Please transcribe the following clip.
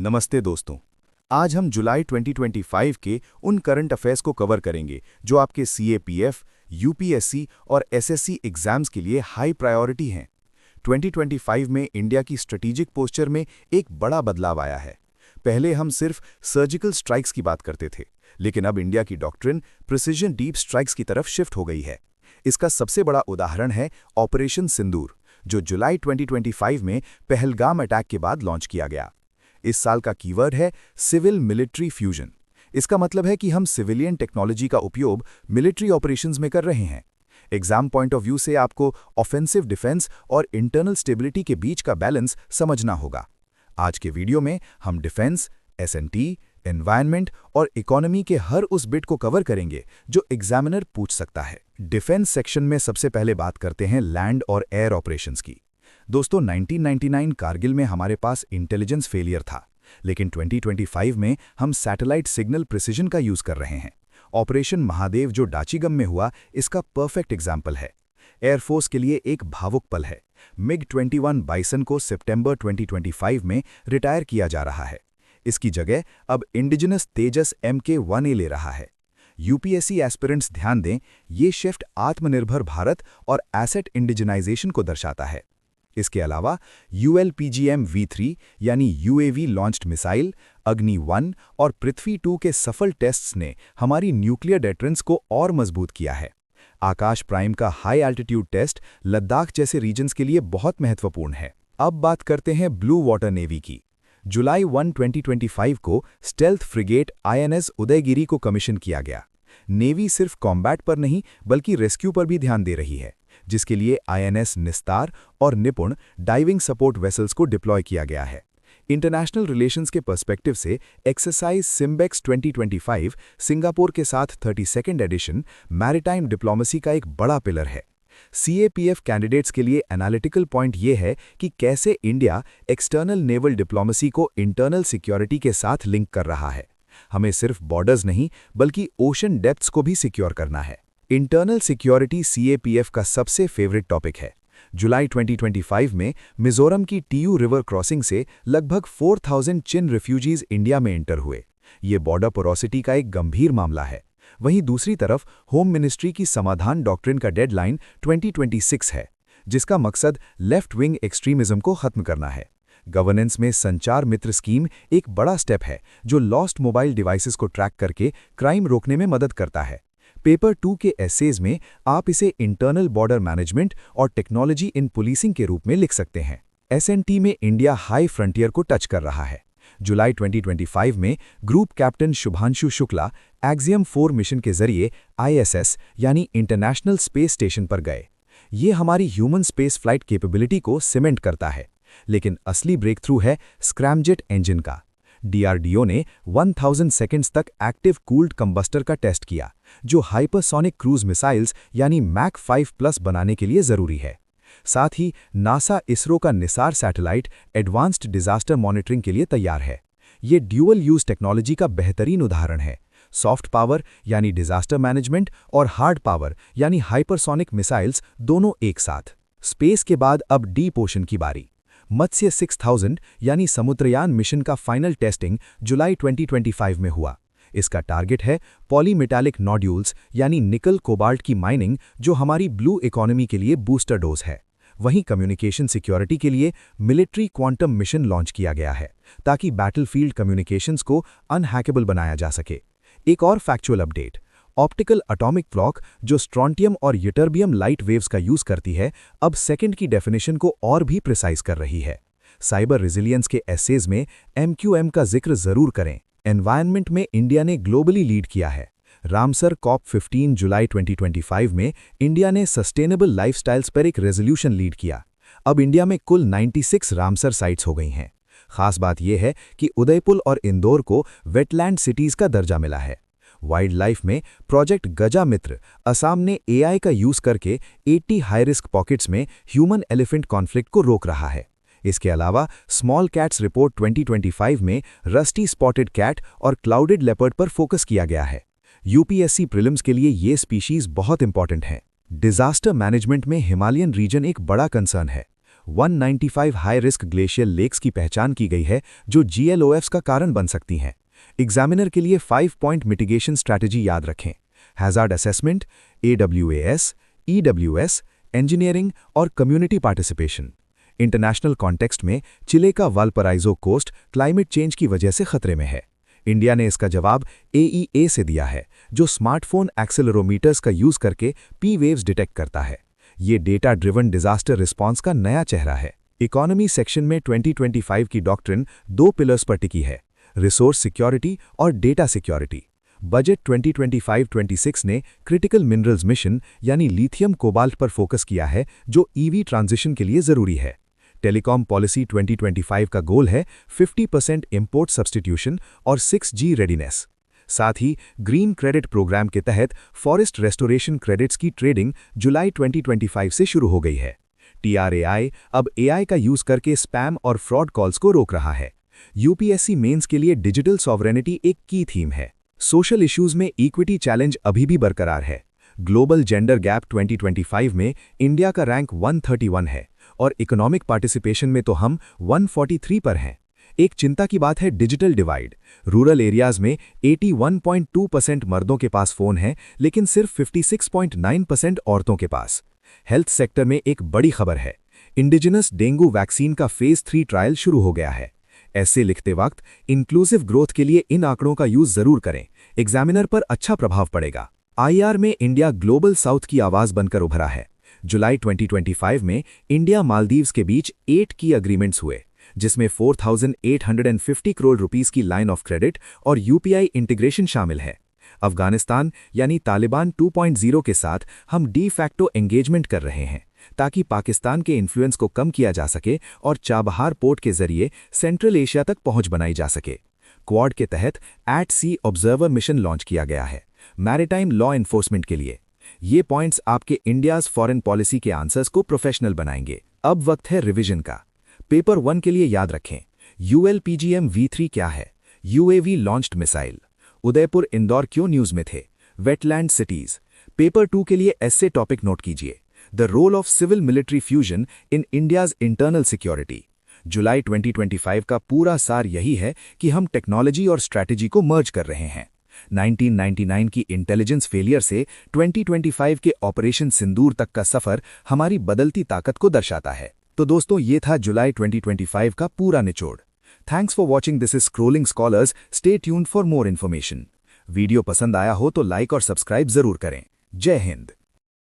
नमस्ते दोस्तों। आज हम जुलाई 2025 के उन करंट अफेयर्स को कवर करेंगे जो आपके सीएपीएफ, यूपीएससी और एसएससी एग्जाम्स के लिए हाई प्रायोरिटी हैं। 2025 में इंडिया की स्ट्रेटेजिक पोस्चर में एक बड़ा बदलाव आया है। पहले हम सिर्फ सर्जिकल स्ट्राइक्स की बात करते थे, लेकिन अब इंडिया की डॉक्ट्रिन प्रिसिजन डीप स्ट्राइक्स की तरफ शिफ्ट हो गई है। इसका सबसे बड़ा उदाहरण है ऑपरेशन सिंदूर, जो जुलाई 2025 में पहलगाम अटैक के बाद लॉन्च किया गया। इस साल का कीवर्ड है सिविल मिलिट्री फ्यूजन। इसका मतलब है कि हम सिविलियन टेक्नोलॉजी का उपयोग मिलिट्री ऑपरेशंस में कर रहे हैं। एग्जाम पॉइंट ऑफ व्यू से आपको ऑफेंसिव डिफेंस और इंटरनल स्टेबिलिटी के बीच का बैलेंस समझना होगा। आज के वीडियो में हम डिफेंस, एसएनटी, एनवायरनमेंट और इकोनॉमी के हर उस बिट को कवर करेंगे जो एग्जामिनर पूछ सकता है। डिफेंस सेक्शन में सबसे पहले बात करते हैं लैंड और एयर ऑपरेशंस की। दोस्तों, 1999 कारगिल में हमारे पास इंटेलिजेंस फेलियर था, लेकिन 2025 में हम सैटेलाइट सिग्नल प्रिसिजन का यूज कर रहे हैं। ऑपरेशन महादेव जो डाचीगम में हुआ, इसका परफेक्ट एग्जाम्पल है। एयरफोर्स के लिए एक भावुक पल है। MiG-21 बाइसन को सितंबर 2025 में रिटायर किया जा रहा है। इसकी जगह अब इंडिजिनस तेजस MK-1A ले रहा है। यूपीएससी एस्पिरेंट्स ध्यान दें, ये शिफ्ट आत्मनिर्भर भारत और एसेट इंडिजिनाइजेशन को दर्शाता है। इसके अलावा ULPGM-V3 यानी यूएवी लॉन्च्ड मिसाइल, अग्नि-1 और पृथ्वी-2 के सफल टेस्ट्स ने हमारी न्यूक्लियर डेटरेंस को और मजबूत किया है। आकाश प्राइम का हाई एल्टीट्यूड टेस्ट लद्दाख जैसे रीजन्स के लिए बहुत महत्वपूर्ण है। अब बात करते हैं ब्लू वाटर नेवी की। जुलाई 1, 2025 को स्टेल्थ फ्रिगेट INS उदयगिरी को कमीशन किया गया। नेवी सिर्फ कॉम्बैट पर नहीं बल्कि रेस्क्यू पर भी ध्यान दे रही है, जिसके लिए INS निस्तार और निपुण डाइविंग सपोर्ट वेसल्स को डिप्लॉय किया गया है। इंटरनेशनल रिलेशंस के पर्सपेक्टिव से एक्सरसाइज सिम्बेक्स 2025 सिंगापुर के साथ 32nd एडिशन मैरिटाइम डिप्लोमेसी का एक बड़ा पिलर है। CAPF कैंडिडेट्स के लिए एनालिटिकल पॉइंट ये है कि कैसे इंडिया एक्सटर्नल नेवल डिप्लोमेसी को इंटरनल सिक्योरिटी के साथ लिंक कर रहा है। हमें सिर्फ बॉर्डर्स नहीं बल्कि ओशन डेप्थ्स को भी सिक्योर करना है। इंटरनल सिक्योरिटी CAPF का सबसे फेवरेट टॉपिक है। जुलाई 2025 में मिजोरम की TU रिवर क्रॉसिंग से लगभग 4000 चिन रिफ्यूजीज इंडिया में एंटर हुए। ये बॉर्डर पोरोसिटी का एक गंभीर मामला है। वहीं दूसरी तरफ होम मिनिस्ट्री की समाधान डॉक्ट्रिन का डेडलाइन 2026 है, जिसका मकसद लेफ्ट विंग एक्सट्रीमिज्म को खत्म करना है। गवर्नेंस में संचार मित्र स्कीम एक बड़ा स्टेप है जो लॉस्ट मोबाइल डिवाइसेस को ट्रैक करके क्राइम रोकने में मदद करता है। पेपर 2 के एसेज में आप इसे इंटरनल बॉर्डर मैनेजमेंट और टेक्नोलॉजी इन पुलिसिंग के रूप में लिख सकते हैं। SNT में इंडिया हाई फ्रंटियर को टच कर रहा है। जुलाई 2025 में group captain Shubhanshu Shukla axiom 4 mission के जरिए ISS यानी इंटरनेशनल स्पेस स्टेशन पर गए। ये हमारी ह्यूमन स्पेस फ्लाइट कैपेबिलिटी को सीमेंट करता है। लेकिन असली ब्रेक थ्रू है स्क्रैमजेट इंजन का। DRDO ने 1000 सेकेंड्स तक एक्टिव कूल्ड कंबस्टर का टेस्ट किया, जो हाइपरसोनिक क्रूज मिसाइल्स यानी मैक 5+ बनाने के लिए जरूरी है। साथ ही नासा इसरो का Nisar satellite advanced disaster monitoring के लिए तैयार है। ये ड्यूअल यूज टेक्नोलॉजी का बेहतरीन उदाहरण है। सॉफ्ट पावर यानी डिजास्टर मैनेजमेंट और हार्ड पावर यानी हाइपरसोनिक मिसाइल्स दोनों एक साथ। स्पेस के बाद अब डीप ओशन की बारी। मत्स्य 6000 यानी समुद्रयान मिशन का फाइनल टेस्टिंग जुलाई 2025 में हुआ। इसका टारगेट है पॉलीमेटालिक नॉड्यूल्स यानी निकल कोबाल्ट की माइनिंग, जो हमारी ब्लू इकोनॉमी के लिए बूस्टर डोज है। वहीं कम्युनिकेशन सिक्योरिटी के लिए मिलिट्री क्वांटम मिशन लॉन्च किया गया है, ताकि बैटलफील्ड कम्युनिकेशंस को अनहैकेबल बनाया जा सके। एक और factual update, optical atomic clock जो स्ट्रॉन्टियम और यूटर्बियम लाइट वेव्स का यूज करती है, अब सेकंड की डेफिनेशन को और भी प्रिसाइज कर रही है। साइबर रेजिलियंस के एसेज में MQM का जिक्र जरूर करें। एनवायरनमेंट में इंडिया ने ग्लोबली लीड किया है। रामसर COP15 जुलाई 2025 में इंडिया ने सस्टेनेबल लाइफस्टाइल्स पर एक रेजोल्यूशन लीड किया। अब इंडिया में कुल 96 रामसर साइट्स हो गई हैं। खास बात यह है कि उदयपुर और इंदौर को वेटलैंड सिटीज का दर्जा मिला है। वाइल्ड लाइफ में प्रोजेक्ट गजा मित्र असम ने AI का यूज करके 80 हाई रिस्क पॉकेट्स में ह्यूमन एलिफेंट कॉन्फ्लिक्ट को रोक रहा है। इसके अलावा स्मॉल कैट्स रिपोर्ट 2025 में रस्टी स्पॉटेड कैट और क्लाउडेड लेपर्ड पर फोकस किया गया है। यूपीएससी प्रीलिम्स के लिए ये स्पीशीज बहुत इंपॉर्टेंट हैं। डिजास्टर मैनेजमेंट में हिमालयन रीजन एक बड़ा कंसर्न है। 195 हाई रिस्क ग्लेशियल लेक्स की पहचान की गई है जो GLOFs का कारण बन सकती हैं। एग्जामिनर के लिए 5 पॉइंट मिटिगेशन स्ट्रैटेजी याद रखें। Hazard assessment, AWAS, EWS, engineering और कम्युनिटी पार्टिसिपेशन। इंटरनेशनल कॉन्टेक्स्ट में चिले का वालपराइजो कोस्ट क्लाइमेट चेंज की वजह से खतरे में है। इंडिया ने इसका जवाब AEA से दिया है, जो स्मार्टफोन एक्सेलरोमीटर्स का यूज करके P वेव्स डिटेक्ट करता है। ये डेटा ड्रिवन डिजास्टर रिस्पॉन्स का नया चेहरा है। इकोनॉमी सेक्शन में 2025 की डॉक्ट्रिन 2 पिलर्स पर टिकी है, रिसोर्स सिक्योरिटी और डेटा सिक्योरिटी। बजट 2025-26 ने क्रिटिकल मिनरल्स मिशन यानी लिथियम कोबाल्ट पर फोकस किया है, जो EV ट्रांजिशन के लिए जरूरी है। टेलीकॉम पॉलिसी 2025 का गोल है 50% इंपोर्ट सब्स्टिट्यूशन और 6G रेडीनेस। साथ ही ग्रीन क्रेडिट प्रोग्राम के तहत फॉरेस्ट रेस्टोरेशन क्रेडिट्स की ट्रेडिंग जुलाई 2025 से शुरू हो गई है। TRAI अब AI का यूज करके स्पैम और फ्रॉड कॉल्स को रोक रहा है। UPSC मेंस के लिए डिजिटल सॉवरेनिटी एक की थीम है। सोशल इश्यूज में इक्विटी चैलेंज अभी भी बरकरार है। ग्लोबल जेंडर गैप 2025 में इंडिया का रैंक 131 है और इकोनॉमिक पार्टिसिपेशन में तो हम 143 पर हैं। एक चिंता की बात है डिजिटल डिवाइड। रूरल एरियाज में 81.2% मर्दों के पास फोन है, लेकिन सिर्फ 56.9% औरतों के पास। हेल्थ सेक्टर में एक बड़ी खबर है, इंडिजिनस डेंगू वैक्सीन का फेज 3 ट्रायल शुरू हो गया है। ऐसे लिखते वक्त इंक्लूसिव ग्रोथ के लिए इन आंकड़ों का यूज जरूर करें, एग्जामिनर पर अच्छा प्रभाव पड़ेगा। IR में इंडिया ग्लोबल साउथ की आवाज बनकर उभरा है। जुलाई 2025 में इंडिया मालदीव्स के बीच 8 की अग्रीमेंट्स हुए, जिसमें 4,850 करोड़ रुपीस की लाइन ऑफ क्रेडिट और UPI इंटीग्रेशन शामिल है। अफगानिस्तान यानी तालिबान 2.0 के साथ हम डी फैक्टो एंगेजमेंट कर रहे हैं, ताकि पाकिस्तान के इन्फ्लुएंस को कम किया जा सके और चाबहार पोर्ट के जरिए सेंट्रल एशिया तक पहुंच बनाई जा सके। क्वाड के तहत एट सी ऑब्जर्वर मिशन लॉन्च किया गया है, मैरिटाइम लॉ एनफोर्समेंट के लिए। ये पॉइंट्स आपके इंडियाज फॉरेन पॉलिसी के आंसर्स को प्रोफेशनल बनाएंगे। अब वक्त है रिवीजन का। पेपर 1 के लिए याद रखें, ULPGM V3 क्या है? UAV launched missile. Udaipur Indore क्यों न्यूज में थे? Wetland cities. पेपर 2 के लिए ऐसे टॉपिक नोट कीजिए, the role of civil military fusion in India's internal security. जुलाई 2025 का पूरा सार यही है कि हम टेक्नोलॉजी और स्ट्रैटेजी को मर्ज कर रहे हैं। 1999 की इंटेलिजेंस फेलियर से 2025 के ऑपरेशन सिंदूर तक का सफर हमारी बदलती ताकत को दर्शाता है। तो दोस्तों, ये था जुलाई 2025 का पूरा निचोड़। Thanks for watching, this is scrolling scholars. Stay tuned for more information. Video पसंद आया हो तो लाइक और सब्सक्राइब जरूर करें। जय हिंद।